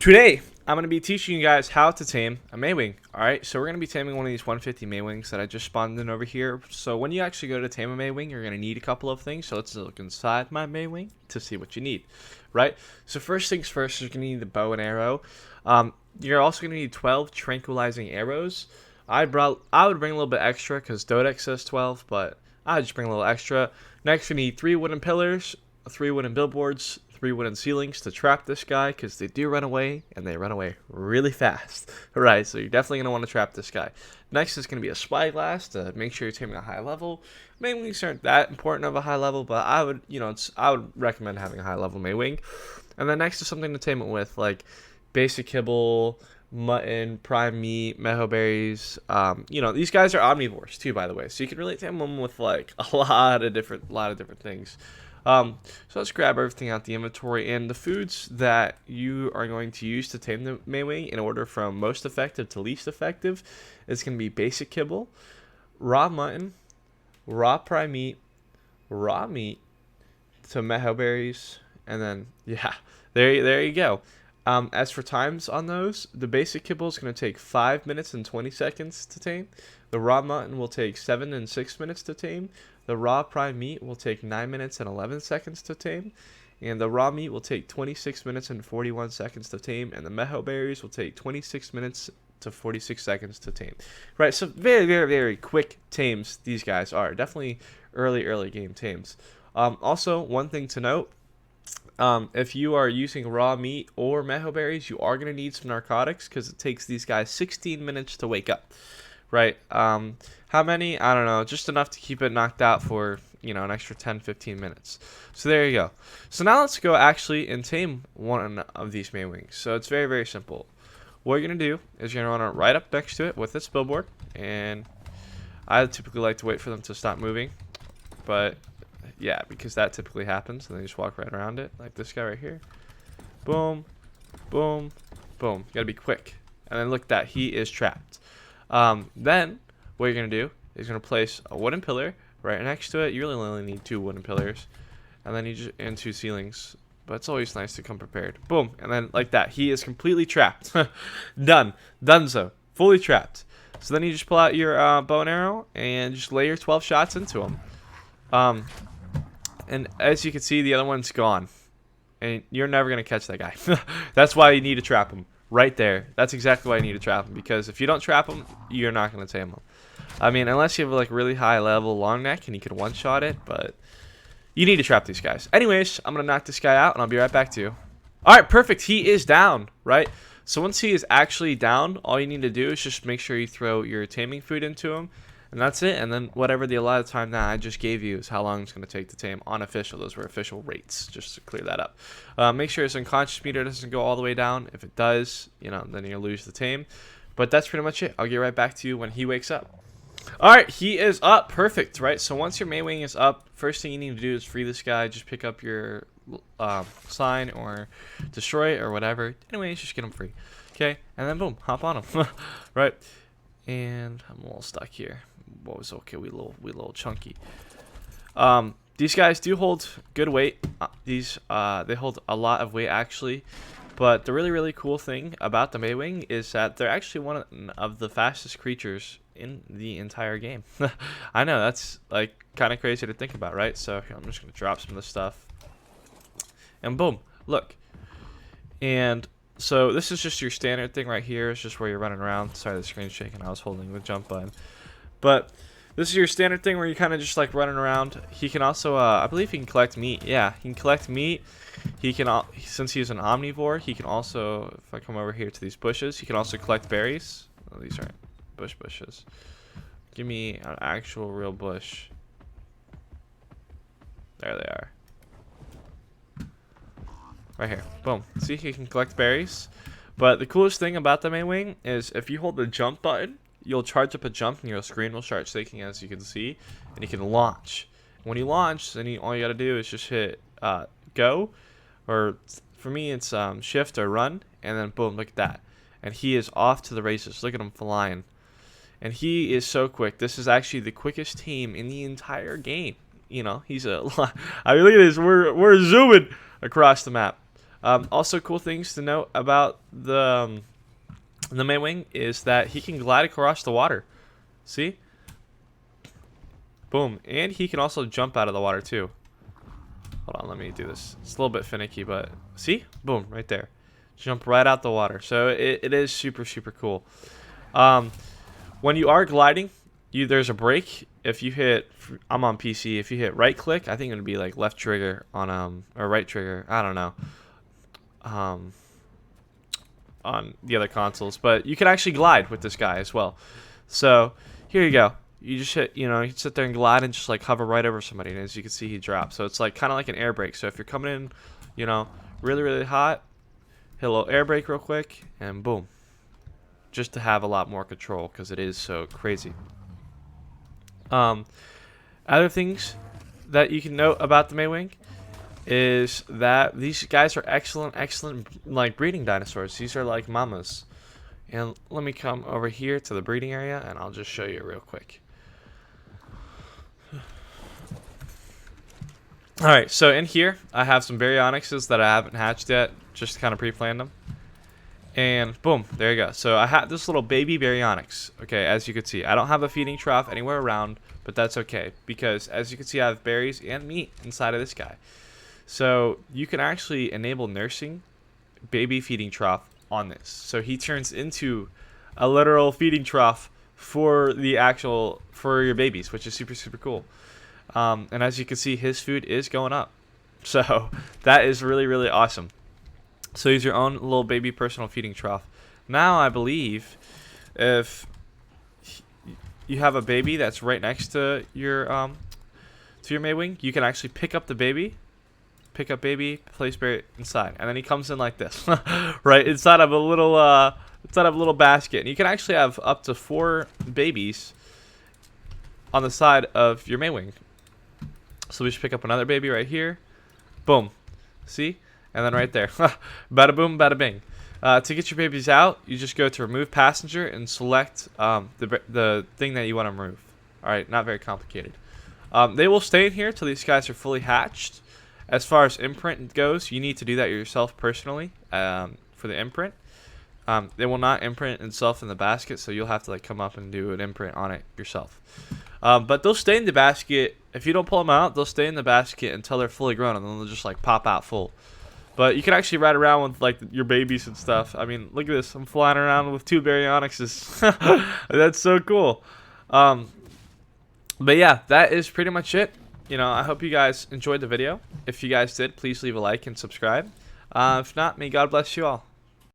Today, I'm going to be teaching you guys how to tame a Maewing. Alright, so we're going to be taming one of these 150 Maewings that I just spawned in over here. So when you actually go to tame a Maewing, you're going to need a couple of things. So let's look inside my Maewing to see what you need. Right? So first things first, you're going to need the bow and arrow. You're also going to need 12 tranquilizing arrows. I would bring a little bit extra because Dodex says 12, but I just bring a little extra. Next, you need 3 wooden pillars, 3 wooden billboards, 3 wooden ceilings to trap this guy, because they do run away, and they run away really fast. Alright, so you're definitely going to want to trap this guy. Next is going to be a spyglass to make sure you're taming a high level. Maewings aren't that important of a high level, but I would recommend having a high level Maewing. And then next is something to tame it with, like basic kibble, mutton, prime meat, meho berries. These guys are omnivores too, by the way, so you can really tame them with like a lot of different things. So let's grab everything out the inventory, and the foods that you are going to use to tame the Maewing in order from most effective to least effective is going to be basic kibble, raw mutton, raw prime meat, raw meat, to meho berries, and then yeah, there you go. As for times on those, the basic kibble is going to take 5 minutes and 20 seconds to tame. The raw mutton will take 7 and 6 minutes to tame. The raw prime meat will take 9 minutes and 11 seconds to tame. And the raw meat will take 26 minutes and 41 seconds to tame. And the meho berries will take 26 minutes to 46 seconds to tame. Right, so very, very, very quick tames these guys are. Definitely early game tames. Also, one thing to note. If you are using raw meat or meho berries, you are going to need some narcotics because it takes these guys 16 minutes to wake up. Right? How many? I don't know. Just enough to keep it knocked out for, an extra 10-15 minutes. So there you go. So now let's go actually and tame one of these Maewings. So it's very, very simple. What you're going to do is you're going to want to right up next to it with this billboard. And I typically like to wait for them to stop moving. But yeah, because that typically happens, and then you just walk right around it, like this guy right here. Boom, boom, boom. You gotta be quick. And then look at that, he is trapped. Then what you're gonna do is you're gonna place a wooden pillar right next to it. You really only need 2 wooden pillars, and then and 2 ceilings. But it's always nice to come prepared. Boom, and then like that, he is completely trapped. Donezo, fully trapped. So then you just pull out your bow and arrow and just lay your 12 shots into him. And as you can see, the other one's gone. And you're never going to catch that guy. That's why you need to trap him. Right there. That's exactly why you need to trap him. Because if you don't trap him, you're not going to tame him. I mean, unless you have like really high level long neck and you can one-shot it. But you need to trap these guys. Anyways, I'm going to knock this guy out and I'll be right back to you. Alright, perfect. He is down. Right? So once he is actually down, all you need to do is just make sure you throw your taming food into him. And that's it. And then whatever the allotted time that I just gave you is how long it's going to take to tame. Unofficial. Those were official rates, just to clear that up. Make sure his unconscious meter doesn't go all the way down. If it does, then you'll lose the tame. But that's pretty much it. I'll get right back to you when he wakes up. Alright, he is up. Perfect, right? So once your Maewing is up, first thing you need to do is free this guy. Just pick up your sign or destroy it or whatever. Anyways, just get him free. Okay? And then boom, hop on him. Right? And I'm a little stuck here. What was okay? We a little chunky. These guys do hold good weight. They hold a lot of weight actually. But the really cool thing about the Maewing is that they're actually one of the fastest creatures in the entire game. I know that's like kind of crazy to think about, right? So here, I'm just gonna drop some of this stuff, and boom, look. And so this is just your standard thing right here. It's just where you're running around. Sorry, the screen's shaking. I was holding the jump button. But this is your standard thing where you kind of just like running around. He can also, I believe he can collect meat. Yeah, he can collect meat. He can, since he's an omnivore, he can also, if I come over here to these bushes, he can also collect berries. Oh, these aren't bushes. Give me an actual real bush. There they are. Right here. Boom. See, he can collect berries. But the coolest thing about the Maewing is if you hold the jump button, you'll charge up a jump and your screen will start shaking, as you can see, and you can launch. When you launch, then all you gotta do is just hit go, or for me it's shift or run, and then boom, look at that. And he is off to the races. Look at him flying. And he is so quick. This is actually the quickest tame in the entire game. He's a I mean, look at this. We're zooming across the map. Also, cool things to note about the Maewing is that he can glide across the water. See? Boom. And he can also jump out of the water too. Hold on, let me do this. It's a little bit finicky, but see? Boom, right there. Jump right out the water. So it is super, super cool. When you are gliding, there's a brake. If you hit, I'm on PC. If you hit right click, I think it would be like left trigger on or right trigger. I don't know. On the other consoles, but you can actually glide with this guy as well. So here you go. You just hit, you can sit there and glide and just like hover right over somebody, and as you can see, he drops. So it's like kind of like an air brake. So if you're coming in, really, really hot, hit a little air brake real quick, and boom. Just to have a lot more control because it is so crazy. Other things that you can note about the Maewing is that these guys are excellent like breeding dinosaurs. These are like mamas. And let me come over here to the breeding area and I'll just show you real quick. Alright, so in here I have some baryonyxes that I haven't hatched yet, just kind of pre-planned them. And boom, there you go. So I have this little baby baryonyx. Okay, as you can see, I don't have a feeding trough anywhere around, but that's okay because as you can see, I have berries and meat inside of this guy. So you can actually enable nursing baby feeding trough on this. So he turns into a literal feeding trough for your babies, which is super, super cool. And as you can see, his food is going up. So that is really, really awesome. So he's your own little baby personal feeding trough. Now I believe if you have a baby that's right next to your Maewing, you can actually pick up the baby. Pick up baby, place berry inside, and then he comes in like this, right inside of a little basket. And you can actually have up to 4 babies on the side of your Maewing. So we just pick up another baby right here, boom, see, and then right there, bada boom, bada bing. To get your babies out, you just go to remove passenger and select the thing that you want to remove. All right, not very complicated. They will stay in here till these guys are fully hatched. As far as imprint goes, you need to do that yourself personally for the imprint. They will not imprint itself in the basket, so you'll have to like come up and do an imprint on it yourself. But they'll stay in the basket. If you don't pull them out, they'll stay in the basket until they're fully grown, and then they'll just like pop out full. But you can actually ride around with like your babies and stuff. I mean, look at this. I'm flying around with 2 baryonyxes. That's so cool. But yeah, that is pretty much it. I hope you guys enjoyed the video. If you guys did, please leave a like and subscribe. If not, may God bless you all.